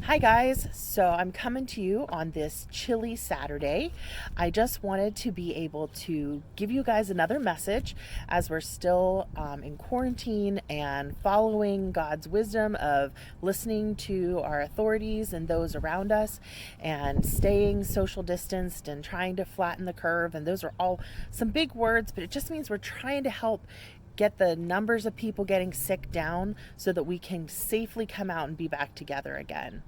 Hi guys, so I'm coming to you on this chilly Saturday. I just wanted to be able to give you guys another message as we're still in quarantine and following God's wisdom of listening to our authorities and those around us and staying social distanced and trying to flatten the curve. And those are all some big words, but it just means we're trying to help get the numbers of people getting sick down so that we can safely come out and be back together again.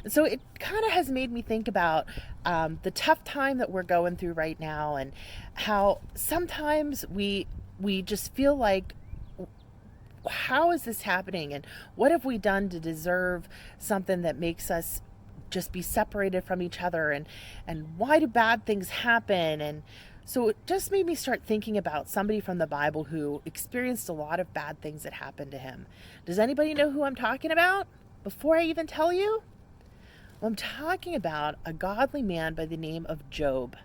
So it kind of has made me think about the tough time that we're going through right now, and how sometimes we just feel like, how is this happening, and what have we done to deserve something that makes us just be separated from each other, and why do bad things happen? And so it just made me start thinking about somebody from the Bible who experienced a lot of bad things that happened to him. Does anybody know who I'm talking about before I even tell you? Well, I'm talking about a godly man by the name of Job.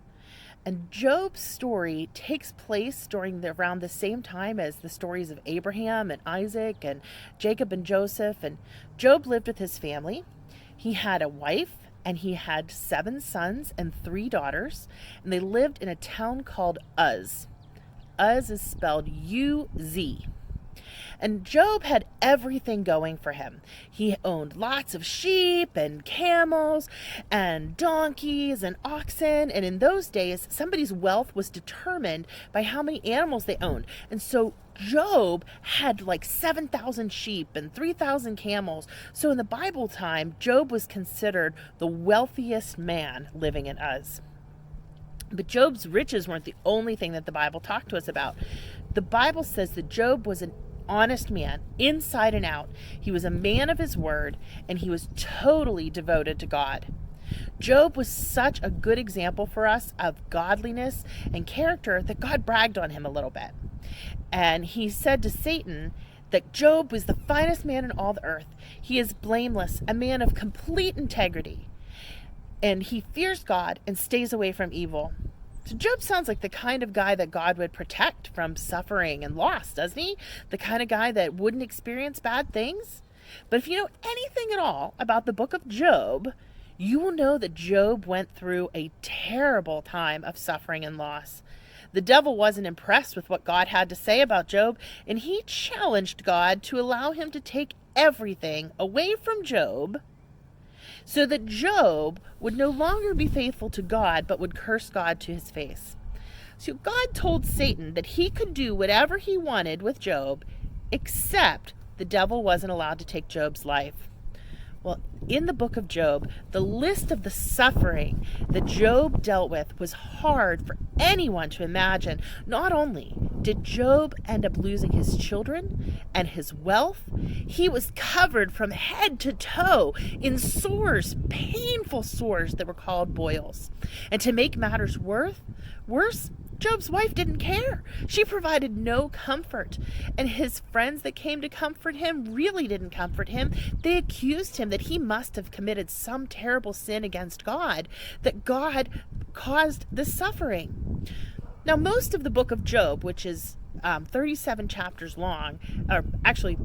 And Job's story takes place around the same time as the stories of Abraham and Isaac and Jacob and Joseph. And Job lived with his family. He had a wife and he had 7 sons and 3 daughters. And they lived in a town called Uz. Uz is spelled U-Z. And Job had everything going for him. He owned lots of sheep and camels and donkeys and oxen. And in those days, somebody's wealth was determined by how many animals they owned. And so Job had like 7,000 sheep and 3,000 camels. So in the Bible time, Job was considered the wealthiest man living in Uz. But Job's riches weren't the only thing that the Bible talked to us about. The Bible says that Job was an honest man, inside and out. He was a man of his word, and he was totally devoted to God. Job was such a good example for us of godliness and character that God bragged on him a little bit. And he said to Satan that Job was the finest man in all the earth. He is blameless, a man of complete integrity, and he fears God and stays away from evil. So Job sounds like the kind of guy that God would protect from suffering and loss, doesn't he? The kind of guy that wouldn't experience bad things. But if you know anything at all about the book of Job, you will know that Job went through a terrible time of suffering and loss. The devil wasn't impressed with what God had to say about Job, and he challenged God to allow him to take everything away from Job, so that Job would no longer be faithful to God, but would curse God to his face. So God told Satan that he could do whatever he wanted with Job, except the devil wasn't allowed to take Job's life. Well, in the book of Job, the list of the suffering that Job dealt with was hard for anyone to imagine. Not only did Job end up losing his children and his wealth, he was covered from head to toe in sores, painful sores that were called boils. And to make matters worse, Job's wife didn't care. She provided no comfort. And his friends that came to comfort him really didn't comfort him. They accused him that he must have committed some terrible sin against God, that God caused the suffering. Now, most of the book of Job, which is 37 chapters long, or actually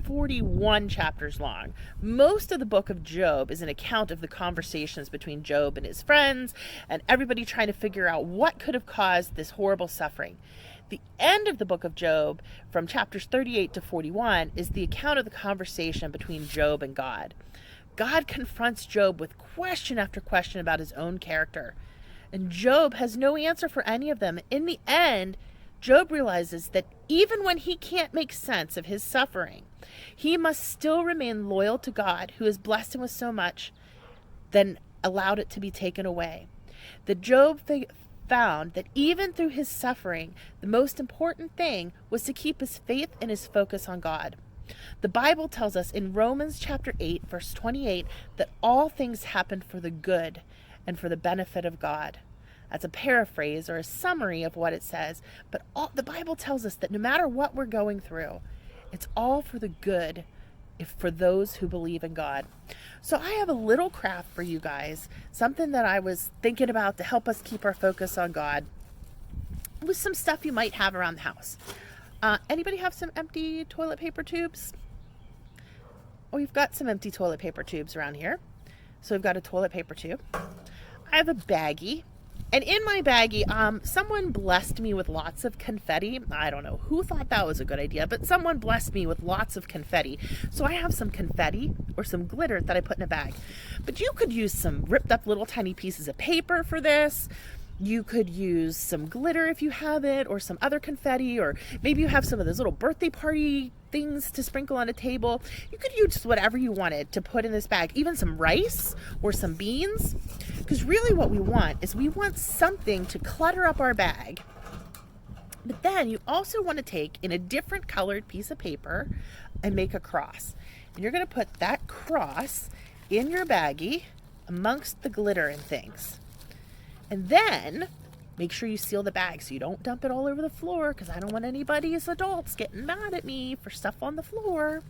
41 chapters long. Most of the book of Job is an account of the conversations between Job and his friends and everybody trying to figure out what could have caused this horrible suffering. The end of the book of Job, from chapters 38 to 41, is the account of the conversation between Job and God. God confronts Job with question after question about his own character, and Job has no answer for any of them. In the end, Job realizes that even when he can't make sense of his suffering, he must still remain loyal to God, who has blessed him with so much, then allowed it to be taken away. That Job found that even through his suffering, the most important thing was to keep his faith and his focus on God. The Bible tells us in Romans chapter 8, verse 28, that all things happen for the good and for the benefit of God. That's a paraphrase or a summary of what it says, but the Bible tells us that no matter what we're going through, it's all for the good for those who believe in God. So I have a little craft for you guys, something that I was thinking about to help us keep our focus on God, with some stuff you might have around the house. Anybody have some empty toilet paper tubes? Oh, we've got some empty toilet paper tubes around here. So we've got a toilet paper tube. I have a baggie. And in my baggie, someone blessed me with lots of confetti. I don't know who thought that was a good idea, but someone blessed me with lots of confetti. So I have some confetti or some glitter that I put in a bag. But you could use some ripped up little tiny pieces of paper for this. You could use some glitter if you have it, or some other confetti, or maybe you have some of those little birthday party things to sprinkle on a table. You could use whatever you wanted to put in this bag, even some rice or some beans, because really what we want is we want something to clutter up our bag. But then you also want to take in a different colored piece of paper and make a cross. And you're going to put that cross in your baggie amongst the glitter and things. And then make sure you seal the bag so you don't dump it all over the floor, because I don't want anybody as adults getting mad at me for stuff on the floor,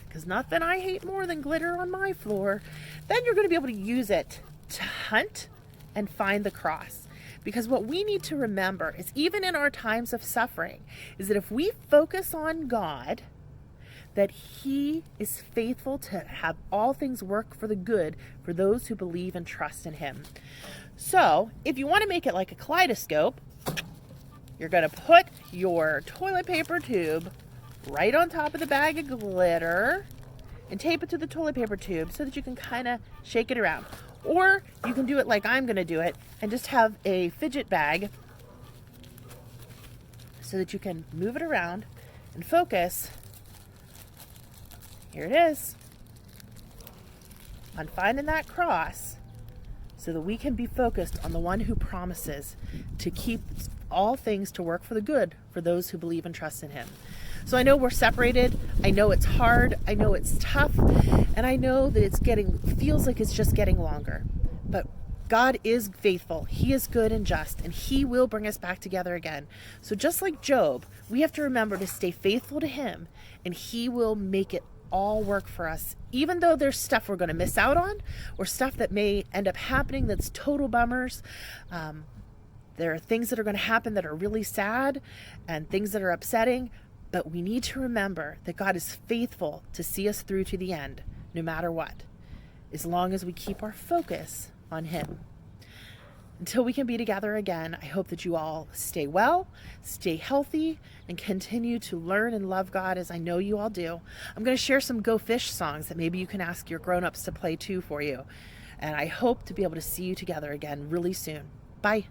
because nothing I hate more than glitter on my floor. Then you're going to be able to use it to hunt and find the cross. Because what we need to remember is, even in our times of suffering, is that if we focus on God, that He is faithful to have all things work for the good for those who believe and trust in Him. So if you want to make it like a kaleidoscope, you're going to put your toilet paper tube right on top of the bag of glitter and tape it to the toilet paper tube so that you can kind of shake it around. Or you can do it like I'm going to do it and just have a fidget bag so that you can move it around and focus. Here it is, on finding that cross, so that we can be focused on the one who promises to keep all things to work for the good for those who believe and trust in Him. So I know we're separated. I know it's hard. I know it's tough. And I know that feels like it's just getting longer. But God is faithful. He is good and just, and He will bring us back together again. So just like Job, we have to remember to stay faithful to Him, and He will make it all work for us, even though there's stuff we're going to miss out on, or stuff that may end up happening that's total bummers. There are things that are going to happen that are really sad and things that are upsetting, but we need to remember that God is faithful to see us through to the end, no matter what, as long as we keep our focus on Him. Until we can be together again, I hope that you all stay well, stay healthy, and continue to learn and love God as I know you all do. I'm going to share some Go Fish songs that maybe you can ask your grown-ups to play too for you. And I hope to be able to see you together again really soon. Bye.